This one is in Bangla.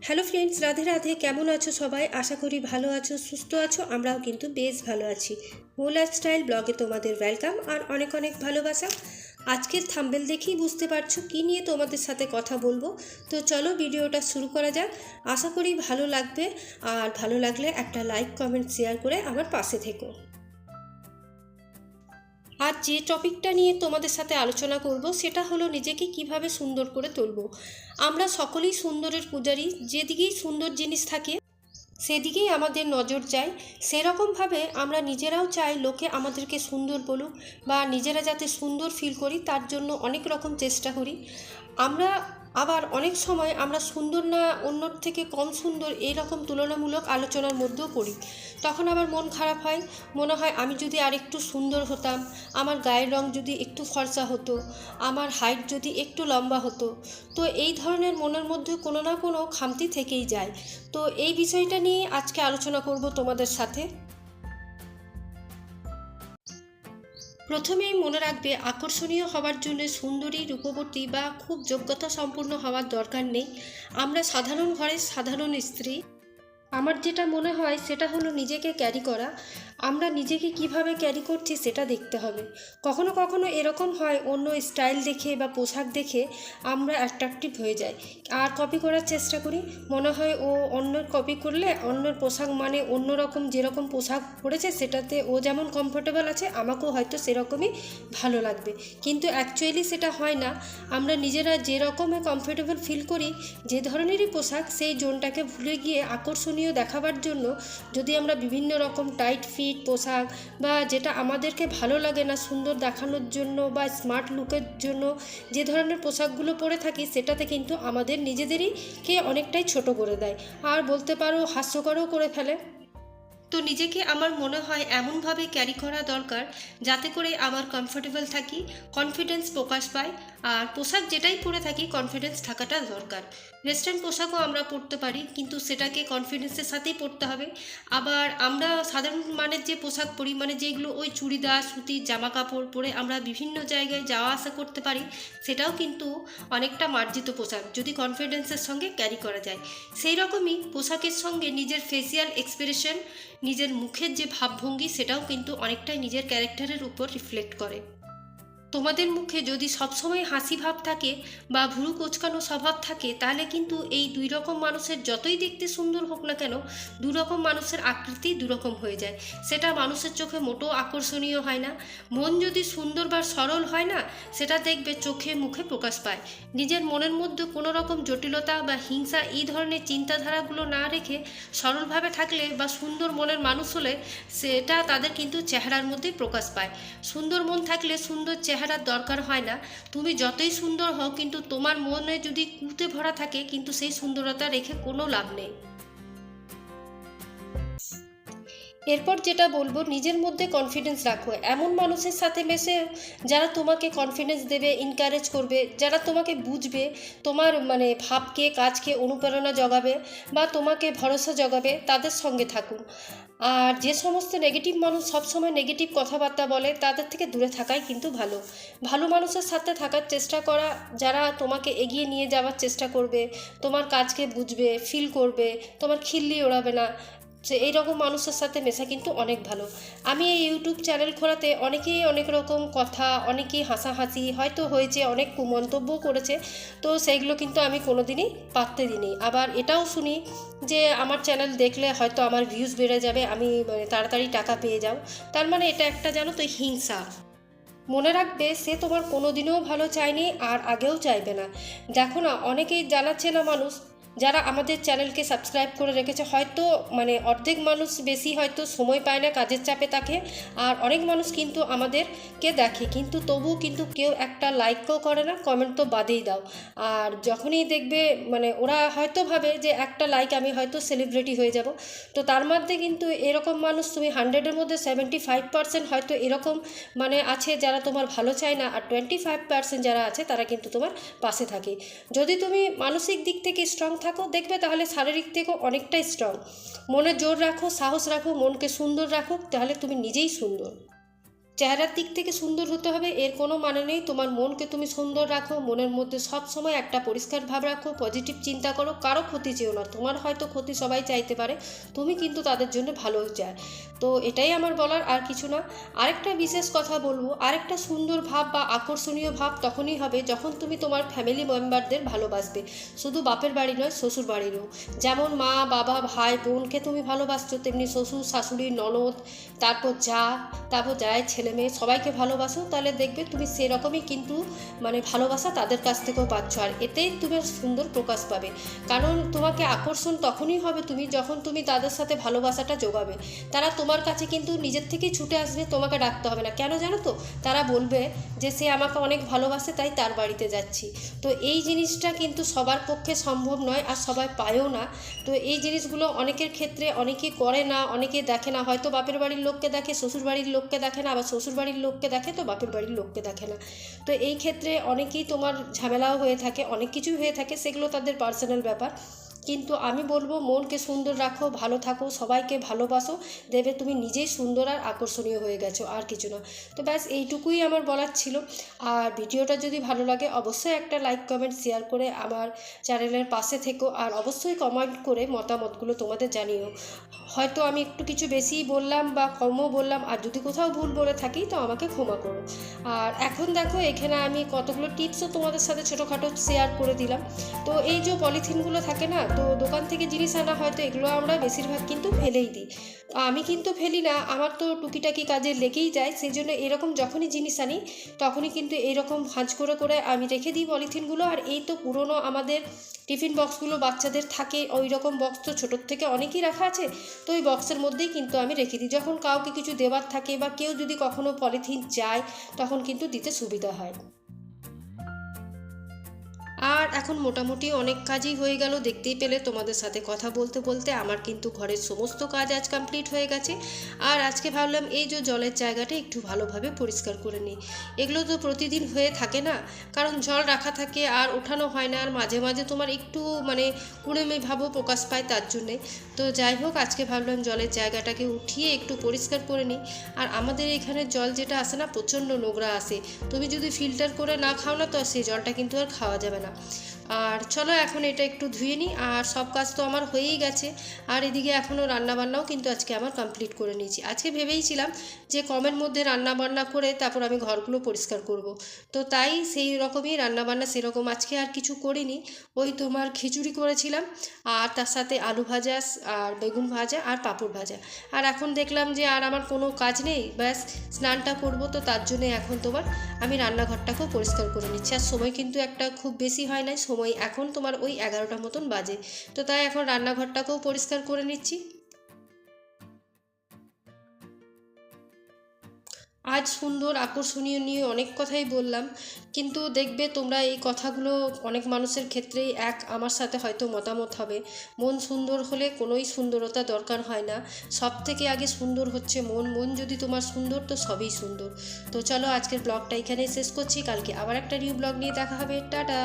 Hello friends, Radhe Radhe. কেমন আছো সবাই? আশা করি ভালো আছো, সুস্থ আছো। আমরাও কিন্তু বেশ ভালো আছি। মো লাইফস্টাইল ব্লগে তোমাদের ওয়েলকাম আর অনেক অনেক ভালোবাসা। আজকের থাম্বনেল দেখেই বুঝতে পারছো কী নিয়ে তোমাদের সাথে কথা বলবো। তো চলো ভিডিওটা শুরু করা যাক। আশা করি ভালো লাগবে, আর ভালো লাগলে একটা লাইক কমেন্ট শেয়ার করে আমার পাশে থেকো। আজ যে টপিকটা নিয়ে তোমাদের সাথে আলোচনা করব সেটা হলো নিজেকে কিভাবে সুন্দর করে তুলব। আমরা সকলেই সুন্দরের পূজারী। যেদিকেই সুন্দর জিনিস থাকে সেদিকেই আমাদের নজর যায়। সেরকমভাবে আমরা নিজেরাও চাই লোকে আমাদেরকে সুন্দর বলুক, বা নিজেরা যাতে সুন্দর ফিল করি তার জন্য অনেক রকম চেষ্টা করি। আমরা আবার অনেক সময় আমরা সুন্দর না, অন্যর থেকে কম সুন্দর এইরকম তুলনামূলক আলোচনার মধ্যেও পড়ি। তখন আবার মন খারাপ হয়, মনে হয় আমি যদি আর একটু সুন্দর হতাম, আমার গায়ের রং যদি একটু ফর্সা হতো, আমার হাইট যদি একটু লম্বা হতো। তো এই ধরনের মনের মধ্যে কোনো না কোনো খামতি থেকেই যায়। তো এই বিষয়টা নিয়ে আজকে আলোচনা করব তোমাদের সাথে। প্রথমেই মনে রাখবে, আকর্ষণীয় হওয়ার জন্য সুন্দরী, রূপবতী বা খুব যোগ্যতা সম্পন্ন হওয়ার দরকার নেই। আমরা সাধারণ ঘরের সাধারণ স্ত্রী। আমার যেটা মনে হয় সেটা হলো নিজেকে ক্যারি করা। আমরা নিজেকে কিভাবে ক্যারি করছি সেটা দেখতে হবে। কখনো কখনো এরকম হয়, অন্য স্টাইল দেখে বা পোশাক দেখে আমরা অ্যাট্রাকটিভ হয়ে যাই আর কপি করার চেষ্টা করি। মনে হয় ও অন্যের কপি করলে, অন্যের পোশাক মানে অন্য রকম, যেরকম পোশাক পরেছে সেটাতে ও যেমন কমফোর্টেবল আছে আমাকেও হয়তো সেরকমই ভালো লাগবে। কিন্তু অ্যাকচুয়ালি সেটা হয় না। আমরা নিজেরা যে রকমে কমফোর্টেবল ফিল করি, যে ধরনেরই পোশাক, সেই জোনটাকে ভুলে গিয়ে আকর্ষণীয় দেখাবার জন্য যদি আমরা বিভিন্ন রকম টাইট ফিট পোশাক, বা যেটা আমাদেরকে ভালো লাগে না, সুন্দর দেখানোর জন্য বা স্মার্ট লুকের জন্য যে ধরনের পোশাকগুলো পরে থাকি, সেটাতে কিন্তু আমাদের নিজেদেরই কে অনেকটাই ছোট করে দেয়, আর বলতে পারো হাস্যকরও করে ফেলে। তো নিজেকে আমার মনে হয় এমনভাবে ক্যারি করা দরকার যাতে করে আমার কমফোর্টেবল থাকি, কনফিডেন্স প্রকাশ পায়। আর পোশাক যেটাই পরে থাকি কনফিডেন্স থাকাটা দরকার। ওয়েস্টার্ন পোশাকও আমরা পরতে পারি, কিন্তু সেটাকে কনফিডেন্সের সাথেই পরতে হবে। আবার আমরা সাধারণ মানের যে পোশাক পরি, মানে যেগুলো ওই চুড়িদার, সুতির জামা কাপড় পরে আমরা বিভিন্ন জায়গায় যাওয়া আসা করতে পারি, সেটাও কিন্তু অনেকটা মার্জিত পোশাক যদি কনফিডেন্সের সঙ্গে ক্যারি করা যায়। সেই রকমই পোশাকের সঙ্গে নিজের ফেসিয়াল এক্সপ্রেশন, নিজের মুখের যে ভাবভঙ্গি, সেটাও কিন্তু অনেকটাই নিজের ক্যারেক্টারের উপর রিফ্লেক্ট করে। তোমাদের মুখে যদি সবসময় হাসি ভাব থাকে বা ভুরু কোঁচকানো স্বভাব থাকে, তাহলে কিন্তু এই দুই রকম মানুষের যতই দেখতে সুন্দর হোক না কেন, দু রকম মানুষের আকৃতি দুরকম হয়ে যায়। সেটা মানুষের চোখে মোটেও আকর্ষণীয় হয় না। মন যদি সুন্দর বা সরল হয় না, সেটা দেখবে চোখে মুখে প্রকাশ পায়। নিজের মনের মধ্যে কোনো রকম জটিলতা বা হিংসা এই ধরনের চিন্তাধারাগুলো না রেখে সরলভাবে থাকলে বা সুন্দর মনের মানুষ হলে, সেটা তাদের কিন্তু চেহারার মধ্যে প্রকাশ পায়। সুন্দর মন থাকলে সুন্দর চেহারার দরকার হয় না। তুমি যতই সুন্দর হও, কিন্তু তোমার মনে যদি কুঁতে ভরা থাকে, কিন্তু সেই সুন্দরতা রেখে কোনো লাভ নেই। এরপর যেটা বলবো, নিজের মধ্যে কনফিডেন্স রাখো। এমন মানুষের সাথে মেশে যারা তোমাকে কনফিডেন্স দেবে, এনকারেজ করবে, যারা তোমাকে বুঝবে, তোমার মানে ভাবকে কাজকে অনুপ্রেরণা জগাবে বা তোমাকে ভরসা জগাবে, তাদের সঙ্গে থাকুন। আর যে সমস্ত নেগেটিভ মানুষ সবসময় নেগেটিভ কথাবার্তা বলে, তাদের থেকে দূরে থাকাই কিন্তু ভালো। ভালো মানুষের সাথে থাকার চেষ্টা করা, যারা তোমাকে এগিয়ে নিয়ে যাওয়ার চেষ্টা করবে, তোমার কাজকে বুঝবে, ফিল করবে, তোমার খিল্লি ওড়াবে না, সে এইরকম মানুষের সাথে মেশা কিন্তু অনেক ভালো। আমি এই ইউটিউব চ্যানেল খোলাতে অনেকেই অনেক রকম কথা, অনেকেই হাসাহাসি হয়তো হয়েছে, অনেক কুমন্তব্যও করেছে। তো সেইগুলো কিন্তু আমি কোনোদিনই পাত্তা দিইনি। আবার এটাও শুনি যে আমার চ্যানেল দেখলে হয়তো আমার ভিউজ বেড়ে যাবে, আমি তাড়াতাড়ি টাকা পেয়ে যাও। তার মানে এটা একটা, জানো তো, হিংসা। মনে রাখবে, সে তোমার কোনোদিনও ভালো চায়নি আর আগেও চাইবে না। দেখো না, অনেকেই জানাচ্ছে না মানুষ যারা আমাদের চ্যানেলকে সাবস্ক্রাইব করে রেখেছে, হয়তো মানে অর্ধেক মানুষ বেশি হয়তো সময় পায় না, কাজের চাপে থাকে। আর অনেক মানুষ কিন্তু আমাদেরকে দেখে, কিন্তু তবুও কিন্তু কেউ একটা লাইকও করে না, কমেন্ট তো বাদেই দাও। আর যখনই দেখবে, মানে ওরা হয়তো ভাবে যে একটা লাইক আমি হয়তো সেলিব্রিটি হয়ে যাব। তো তার মধ্যে কিন্তু এরকম মানুষ তুমি 100-এর মধ্যে 75% হয়তো এরকম মানে আছে যারা তোমার ভালো চায় না, আর 25% যারা আছে তারা কিন্তু তোমার পাশে থাকে। যদি তুমি মানসিক দিক থেকে স্ট্রং থাকো, দেখবে তাহলে শারীরিক থেকেও অনেকটাই স্ট্রং। মনে জোর রাখো, সাহস রাখো, মনকে সুন্দর রাখো, তাহলে তুমি নিজেই সুন্দর। চেহারার দিক থেকে সুন্দর হতে হবে এর কোনো মানে নেই। তোমার মনকে তুমি সুন্দর রাখো, মনের মধ্যে সব সময় একটা পরিষ্কার ভাব রাখো, পজিটিভ চিন্তা করো, কারো ক্ষতি চেও না। তোমার হয়তো ক্ষতি সবাই চাইতে পারে, তুমি কিন্তু তাদের জন্য ভালো চায়। তো এটাই আমার বলার, আর কিছু না। আরেকটা বিশেষ কথা বলবো, আরেকটা সুন্দর ভাব বা আকর্ষণীয় ভাব তখনই হবে যখন তুমি তোমার ফ্যামিলি মেম্বারদের ভালোবাসবে। শুধু বাপের বাড়ি নয়, শ্বশুর বাড়িরও। যেমন মা বাবা ভাই বোনকে তুমি ভালোবাসছো, তেমনি শ্বশুর শাশুড়ি ননদ, তারপর জায়ের ছেলে মেয়ে সবাইকে ভালোবাসো, তাহলে দেখবে তুমি সেরকমই কিন্তু মানে ভালোবাসা তাদের কাছ থেকেও পাচ্ছ। আর এতেই তুমি সুন্দর প্রকাশ পাবে। কারণ তোমাকে আকর্ষণ তখনই হবে তুমি যখন তুমি তাদের সাথে ভালোবাসাটা জোগাবে। তারা তোমার কাছে কিন্তু নিজের থেকেই ছুটে আসবে, তোমাকে ডাকতে হবে না। কেন জানো তো? তারা বলবে যে সে আমাকে অনেক ভালোবাসে, তাই তার বাড়িতে যাচ্ছি। তো এই জিনিসটা কিন্তু সবার পক্ষে সম্ভব নয়, আর সবাই পায়ও না। তো এই জিনিসগুলো অনেকের ক্ষেত্রে অনেকে করে না, অনেকে দেখে না। হয়তো বাপের বাড়ির লোককে দেখে, শ্বশুর বাড়ির লোককে দেখে না, আবার শ্বশুর বাড়ির লোককে দেখে তো বাপের বাড়ির লোককে দেখে না। তো এই ক্ষেত্রে অনেকেই তোমার ঝামেলাও হয়ে থাকে, অনেক কিছুই হয়ে থাকে, সেগুলো তাদের পার্সোনাল ব্যাপার। কিন্তু আমি বলবো মনকে সুন্দর রাখো, ভালো থাকো, সবাইকে ভালোবাসো, দেবে তুমি নিজেই সুন্দর আর আকর্ষণীয় হয়ে গেছো, আর কিছু না। তো ব্যাস এইটুকুই আমার বলার ছিল। আর ভিডিওটা যদি ভালো লাগে অবশ্যই একটা লাইক কমেন্ট শেয়ার করে আমার চ্যানেলের পাশে থেকো, আর অবশ্যই কমেন্ট করে মতামতগুলো তোমাদের জানিও। হয়তো আমি একটু কিছু বেশিই বললাম বা কমও বললাম, আর যদি কোথাও ভুল বলে থাকি তো আমাকে ক্ষমা করো। আর এখন দেখো এখানে আমি কতগুলো টিপসও তোমাদের সাথে ছোটোখাটো শেয়ার করে দিলাম। তো এই যে পলিথিনগুলো থাকে না, তো দোকান থেকে জিনিস আনা হয়তো এগুলো আমরা বেশিরভাগ কিন্তু ফেলেই দিই। আমি কিন্তু ফেলি না, আমার তো টুকিটাকি কাজে লেগেই যায়। সেই জন্য এরকম যখনই জিনিস আনি তখনই কিন্তু এইরকম ভাঁজ করে করে আমি রেখে দিই পলিথিনগুলো। আর এই তো পুরনো আমাদের টিফিন বক্সগুলো বাচ্চাদের থাকে, ওই রকম বক্স তো ছোটোর থেকে অনেকই রাখা আছে, তো ওই বক্সের মধ্যেই কিন্তু আমি রেখে দিই। যখন কাউকে কিছু দেওয়ার থাকে বা কেউ যদি কখনো পলিথিন চায় তখন কিন্তু দিতে সুবিধা হয়। আর এখন মোটামুটি অনেক কাজই হয়ে গেল, দেখতেই পেলে তোমাদের সাথে কথা বলতে বলতে আমার কিন্তু ঘরের সমস্ত কাজ আজ কমপ্লিট হয়ে গেছে। আর আজকে ভাবলাম এই যে জলের জায়গাটা একটু ভালোভাবে পরিষ্কার করে নিই। এগুলো তো প্রতিদিন হয়ে থাকে না, কারণ জল রাখা থাকে আর ওঠানো হয় না, আর মাঝে মাঝে তোমার একটু মানে কুড়েমি ভাবও প্রকাশ পায় তার জন্যে। তো যাই হোক, আজকে ভাবলাম জলের জায়গাটাকে উঠিয়ে একটু পরিষ্কার করে নিই। আর আমাদের এখানে জল যেটা আসে না, প্রচণ্ড নোংরা আসে। তুমি যদি ফিল্টার করে না খাও না তো সেই জলটা কিন্তু আর খাওয়া যাবে না। আর চলো এখন এটা একটু ধুয়ে নিই। আর সব কাজ তো আমার হয়েই গেছে। আর এদিকে এখনও রান্নাবান্নাও কিন্তু আজকে আমার কমপ্লিট করে নিয়েছি। আজকে ভেবেইছিলাম যে কমের মধ্যে রান্নাবান্না করে তারপর আমি ঘরগুলো পরিষ্কার করব। তো তাই সেই রকমই রান্নাবান্না সেরকম আজকে আর কিছু করিনি। ওই তোমার খিচুড়ি করেছিলাম, আর তার সাথে আলু ভাজা আর বেগুন ভাজা আর পাঁপড় ভাজা। আর এখন দেখলাম যে আর আমার কোনো কাজ নেই, ব্যাস স্নানটা করব। তো তার জন্যে এখন তোমার আমি রান্নাঘরটাকেও পরিষ্কার করে নিচ্ছি। আর সময় কিন্তু একটা খুব বেশি হয় না, সময় এখন তোমার ওই 11টা মতন বাজে। তো তাই এখন রান্নাঘরটাকেও পরিষ্কার করে নিচ্ছি। আজ সুন্দর আকর্ষণীয় নিয়ে অনেক কথাই বললাম, কিন্তু দেখবে তোমরা এই কথাগুলো অনেক মানুষের ক্ষেত্রেই আমার সাথে হয়তো মতামত হবে। মন সুন্দর হলে কোনোই সুন্দরতা দরকার হয় না, সব থেকে আগে সুন্দর হচ্ছে মন। মন যদি তোমার সুন্দর তো সবই সুন্দর। তো চলো আজকের ব্লগটা এখানেই শেষ করছি, কালকে আবার একটা নিউ ব্লগ নিয়ে দেখা হবে। টাটা।